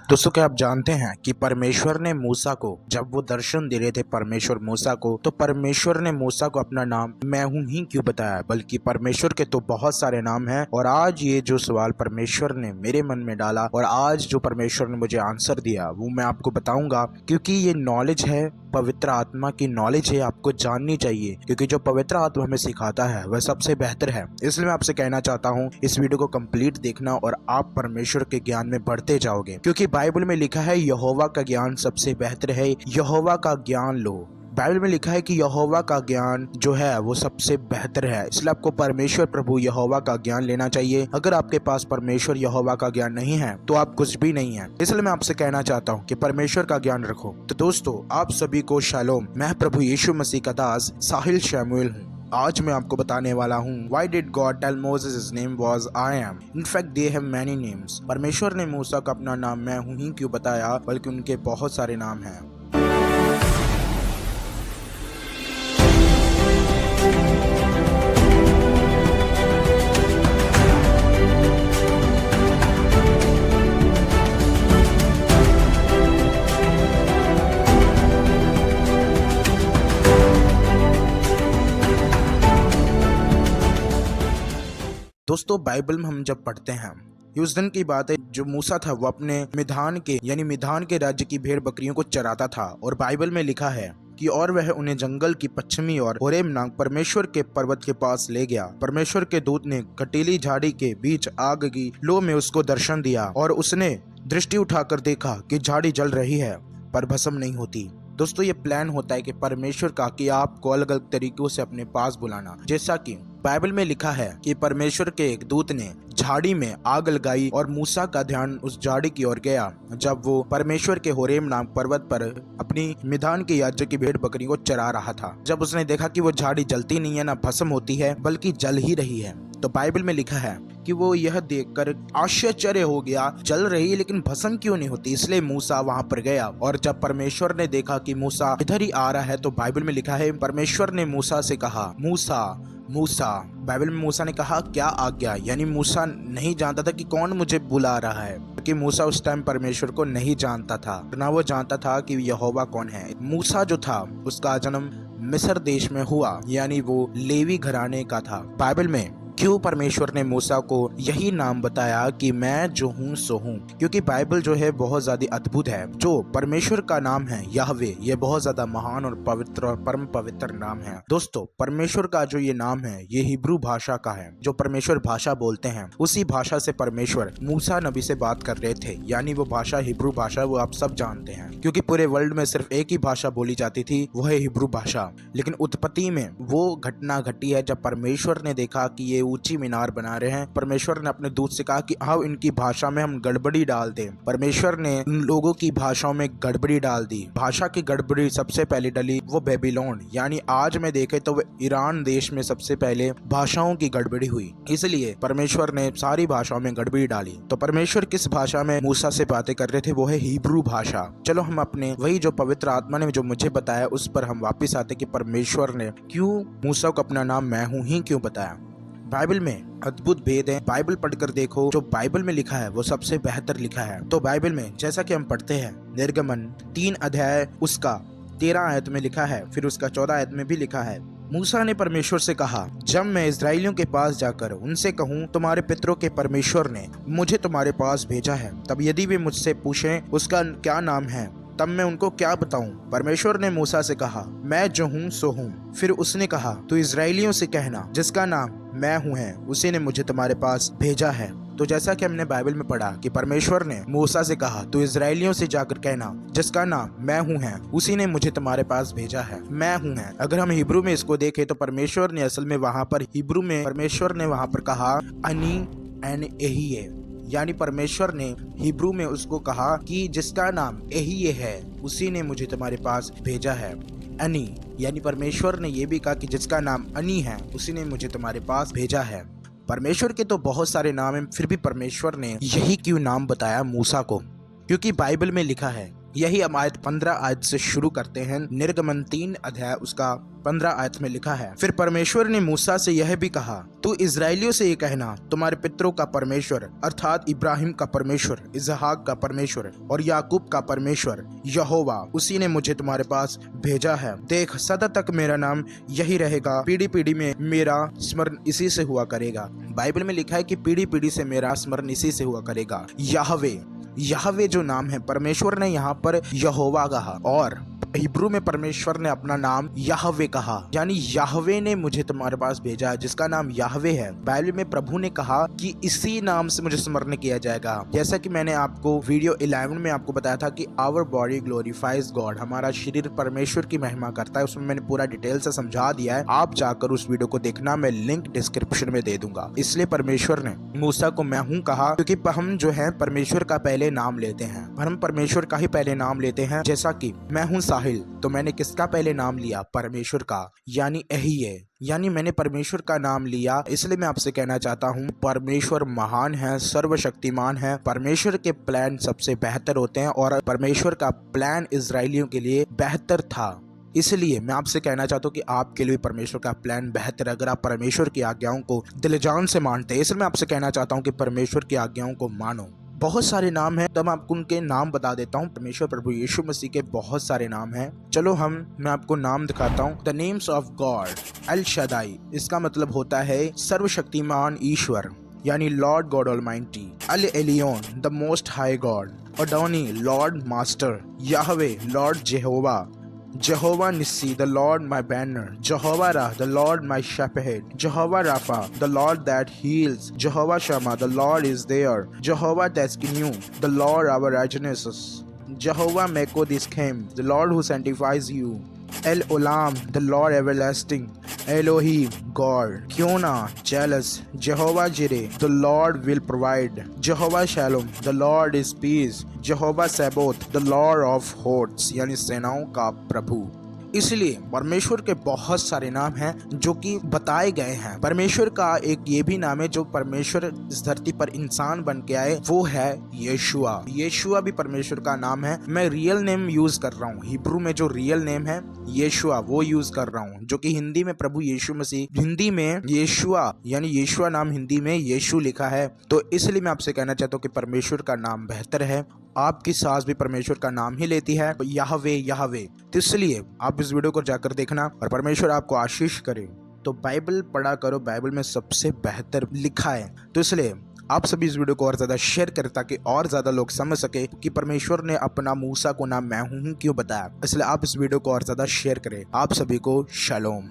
दोस्तों, क्या आप जानते हैं कि परमेश्वर ने मूसा को जब वो दर्शन दे रहे थे परमेश्वर मूसा को, तो परमेश्वर ने मूसा को अपना नाम मैं हूं ही क्यों बताया, बल्कि परमेश्वर के तो बहुत सारे नाम हैं। और आज ये जो सवाल परमेश्वर ने मेरे मन में डाला और आज जो परमेश्वर ने मुझे आंसर दिया वो मैं आपको बताऊंगा, क्योंकि ये नॉलेज है, पवित्र आत्मा की नॉलेज है, आपको जाननी चाहिए, क्योंकि जो पवित्र आत्मा हमें सिखाता है वह सबसे बेहतर है। इसलिए मैं आपसे कहना चाहता हूँ इस वीडियो को कंप्लीट देखना और आप परमेश्वर के ज्ञान में बढ़ते जाओगे, क्योंकि बाइबल में लिखा है यहोवा का ज्ञान सबसे बेहतर है, यहोवा का ज्ञान लो। बाइबल में लिखा है कि यहोवा का ज्ञान जो है वो सबसे बेहतर है, इसलिए आपको परमेश्वर प्रभु यहोवा का ज्ञान लेना चाहिए। अगर आपके पास परमेश्वर यहोवा का ज्ञान नहीं है तो आप कुछ भी नहीं है। इसलिए मैं आपसे कहना चाहता हूँ कि परमेश्वर का ज्ञान रखो। तो दोस्तों, आप सभी को शालोम। मैं प्रभु यीशु मसीह का दास साहिल शैमुएल हूँ। आज मैं आपको बताने वाला हूँ Why did God tell Moses his name was I am? In fact, they have many names. परमेश्वर ने मूसा का अपना नाम मैं हूँ ही क्यों बताया, बल्कि उनके बहुत सारे नाम हैं। दोस्तों, बाइबल में हम जब पढ़ते हैं, ये उस दिन की बात है जो मूसा था वो अपने मिधान के राज्य की भेड़ बकरियों को चराता था। और बाइबल में लिखा है कि और वह उन्हें जंगल की पश्चिमी और होरेब नामक परमेश्वर के पर्वत के पास ले गया। परमेश्वर के दूत ने कटीली झाड़ी के बीच आग की लो में उसको दर्शन दिया और उसने दृष्टि उठाकर देखा कि झाड़ी जल रही है पर भस्म नहीं होती। दोस्तों, ये प्लान होता है कि परमेश्वर का कि आपको अलग अलग तरीकों से अपने पास बुलाना। जैसा कि बाइबल में लिखा है कि परमेश्वर के एक दूत ने झाड़ी में आग लगाई और मूसा का ध्यान उस झाड़ी की ओर गया जब वो परमेश्वर के होरेब नामक पर्वत पर अपनी मिधान के याजक की भेड़ बकरी को चरा रहा था। जब उसने देखा कि वो झाड़ी जलती नहीं है, ना भस्म होती है, बल्कि जल ही रही है, तो बाइबल में लिखा है कि वो यह देखकर आश्चर्य हो गया, जल रही है लेकिन भस्म क्यों नहीं होती। इसलिए मूसा वहां पर गया और जब परमेश्वर ने देखा कि मूसा इधर ही आ रहा है, तो बाइबल में लिखा है परमेश्वर ने मूसा से कहा, मूसा मूसा। बाइबल में मूसा ने कहा क्या आज्ञा, यानी मूसा नहीं जानता था कि कौन मुझे बुला रहा है, क्योंकि मूसा उस टाइम परमेश्वर को नहीं जानता था, ना वो जानता था कि यहोवा कौन है। मूसा जो था उसका जन्म मिस्र देश में हुआ, यानी वो लेवी घराने का था। बाइबल में क्यों परमेश्वर ने मूसा को यही नाम बताया कि मैं जो हूँ सो हूँ, क्योंकि बाइबल जो है बहुत ज्यादा अद्भुत है। जो परमेश्वर का नाम है याहवे, ये बहुत ज्यादा महान और पवित्र और परम पवित्र नाम है। दोस्तों, परमेश्वर का जो ये नाम है ये हिब्रू भाषा का है। जो परमेश्वर भाषा बोलते हैं उसी भाषा से परमेश्वर मूसा नबी से बात कर रहे थे, यानी वो भाषा हिब्रू भाषा, वो आप सब जानते हैं, क्योंकि पूरे वर्ल्ड में सिर्फ एक ही भाषा बोली जाती थी, वो है हिब्रू भाषा। लेकिन उत्पत्ति में वो घटना घटी है जब परमेश्वर ने देखा कि ये ऊंची मीनार बना रहे हैं। परमेश्वर ने अपने दूत से कहा कि आओ इनकी भाषा में हम गड़बड़ी डाल दें। परमेश्वर ने उन लोगों की भाषाओं में गड़बड़ी डाल दी। भाषा की गड़बड़ी सबसे पहले डली वो बेबीलोन, यानी आज में देखे तो वो ईरान देश में सबसे पहले भाषाओं की गड़बड़ी हुई। इसलिए परमेश्वर ने सारी भाषाओं में गड़बड़ी डाली। तो परमेश्वर किस भाषा में मूसा से बातें कर रहे थे, वो है हिब्रू भाषा। चलो हम अपने वही जो पवित्र आत्मा ने जो मुझे बताया उस पर हम वापिस आते कि परमेश्वर ने क्यों मूसा को अपना नाम मैं हूं ही क्यों बताया। बाइबल में अद्भुत भेद है। बाइबल पढ़कर देखो, जो बाइबल में लिखा है वो सबसे बेहतर लिखा है। तो बाइबल में जैसा कि हम पढ़ते हैं, निर्गमन 3 अध्याय उसका 13 आयत में लिखा है, फिर उसका 14 आयत में भी लिखा है, मूसा ने परमेश्वर से कहा, जब मैं इस्राएलियों के पास जाकर उनसे कहूँ तुम्हारे पितरों के परमेश्वर ने मुझे तुम्हारे पास भेजा है, तब यदि वे मुझसे पूछें उसका क्या नाम है, तब मैं उनको क्या बताऊं। परमेश्वर ने मूसा से कहा, मैं जो हूँ सो हूँ। फिर उसने कहा, तू इस्राएलियों से कहना जिसका नाम मैं हूँ है, उसी ने मुझे तुम्हारे पास भेजा है। तो जैसा कि हमने बाइबल में पढ़ा कि परमेश्वर ने मूसा से कहा, तू इस्राएलियों से जाकर कहना जिसका नाम मैं हूँ है, उसी ने मुझे तुम्हारे पास भेजा है। मैं हूँ है, अगर हम हिब्रू में इसको देखें तो परमेश्वर ने असल में वहाँ पर हिब्रू में परमेश्वर ने वहाँ पर कहा अनी एन एही है, यानी परमेश्वर ने हिब्रू में उसको कहा कि जिसका नाम एही है उसी ने मुझे तुम्हारे पास भेजा है। अनी, यानी परमेश्वर ने यह भी कहा कि जिसका नाम अनी है उसी ने मुझे तुम्हारे पास भेजा है। परमेश्वर के तो बहुत सारे नाम हैं, फिर भी परमेश्वर ने यही क्यों नाम बताया मूसा को, क्योंकि बाइबल में लिखा है यही हम आयत 15 आयत से शुरू करते हैं। निर्गमन 3 अध्याय उसका 15 आयत में लिखा है, फिर परमेश्वर ने मूसा से यह भी कहा, तू इजराइलियों से ये कहना, तुम्हारे पितरों का परमेश्वर अर्थात इब्राहिम का परमेश्वर, इसहाक का परमेश्वर और याकूब का परमेश्वर यहोवा, उसी ने मुझे तुम्हारे पास भेजा है। देख, सदा तक मेरा नाम यही रहेगा, पीढ़ी पीढ़ी में मेरा स्मरण इसी से हुआ करेगा। बाइबल में लिखा है कि पीढ़ी पीढ़ी से मेरा स्मरण इसी से हुआ करेगा। याहवे जो नाम है, परमेश्वर ने यहाँ पर यहोवा कहा और हिब्रू में परमेश्वर ने अपना नाम याहवे कहा, यानी याहवे ने मुझे तुम्हारे पास भेजा है, जिसका नाम याहवे है। बाइबल में प्रभु ने कहा कि इसी नाम से मुझे स्मरण किया जाएगा। जैसा कि मैंने आपको वीडियो 11 में आपको बताया था कि आवर बॉडी ग्लोरीफाइज गॉड, हमारा शरीर परमेश्वर की महिमा करता है, उसमें मैंने पूरा डिटेल से समझा दिया है। आप जाकर उस वीडियो को देखना, मैं लिंक डिस्क्रिप्शन में दे दूंगा। इसलिए परमेश्वर ने मूसा को मैं हूँ कहा, क्योंकि हम जो है परमेश्वर का पहले नाम लेते हैं, हम परमेश्वर का ही पहले नाम लेते हैं। जैसा कि मैं हूँ साहिल, तो मैंने किसका पहले नाम लिया? परमेश्वर का, यानी यही है, यानी मैंने परमेश्वर का नाम लिया। इसलिए मैं आपसे कहना चाहता हूँ, परमेश्वर महान है, सर्वशक्तिमान है, परमेश्वर के प्लान सबसे बेहतर होते हैं और परमेश्वर का प्लान इजरायलियों के लिए बेहतर था। इसलिए मैं आपसे कहना चाहता हूँ कि आपके लिए परमेश्वर का प्लान बेहतर है, अगर आप परमेश्वर की आज्ञाओं को दिल जान से मानते हैं। इसलिए मैं आपसे कहना चाहता हूँ कि परमेश्वर की आज्ञाओं को मानो। बहुत सारे नाम हैं, तब आपको उनके नाम बता देता हूँ। परमेश्वर प्रभु यीशु मसीह के बहुत सारे नाम हैं। चलो मैं आपको नाम दिखाता हूँ। The names of God, El Shaddai, इसका मतलब होता है सर्वशक्तिमान ईश्वर, यानी Lord God Almighty. El Elyon, the most high God. Adonai, Lord master. Yahweh, Lord Jehovah. Jehovah Nissi, the Lord my banner. Jehovah Ra, the Lord my shepherd. Jehovah Rapha, the Lord that heals. Jehovah Shammah, the Lord is there. Jehovah Teskinu, the Lord our righteousness. Jehovah Mekodiskem, the Lord who sanctifies you. El Olam, the Lord everlasting. Elohim, God. Kyona, jealous. Jehovah Jireh, the Lord will provide. Jehovah Shalom, the Lord is peace. Jehovah Sabaoth, the Lord of hosts, यानी सेनाओं का प्रभु। इसलिए परमेश्वर के बहुत सारे नाम हैं जो कि बताए गए हैं। परमेश्वर का एक ये भी नाम है जो परमेश्वर इस धरती पर इंसान बन के आए, वो है यीशुआ। यीशुआ भी परमेश्वर का नाम है। मैं रियल नेम यूज कर रहा हूँ, हिब्रू में जो रियल नेम है यीशुआ वो यूज कर रहा हूँ, जो कि हिंदी में प्रभु यीशु मसीह, हिंदी में यीशुआ यानी यीशुआ नाम हिंदी में यीशु लिखा है। तो इसलिए मैं आपसे कहना चाहता हूँ कि परमेश्वर का नाम बेहतर है। आपकी सास भी परमेश्वर का नाम ही लेती है, याहवे। तो इसलिए आप इस वीडियो को जाकर देखना और परमेश्वर आपको आशीष करे। तो बाइबल पढ़ा करो, बाइबल में सबसे बेहतर लिखा है। तो इसलिए आप सभी इस वीडियो को और ज्यादा शेयर करें ताकि और ज्यादा लोग समझ सके कि परमेश्वर ने अपना मूसा को नाम मैं हूँ क्यों बताया। इसलिए आप इस वीडियो को और ज्यादा शेयर करें। आप सभी को शालोम।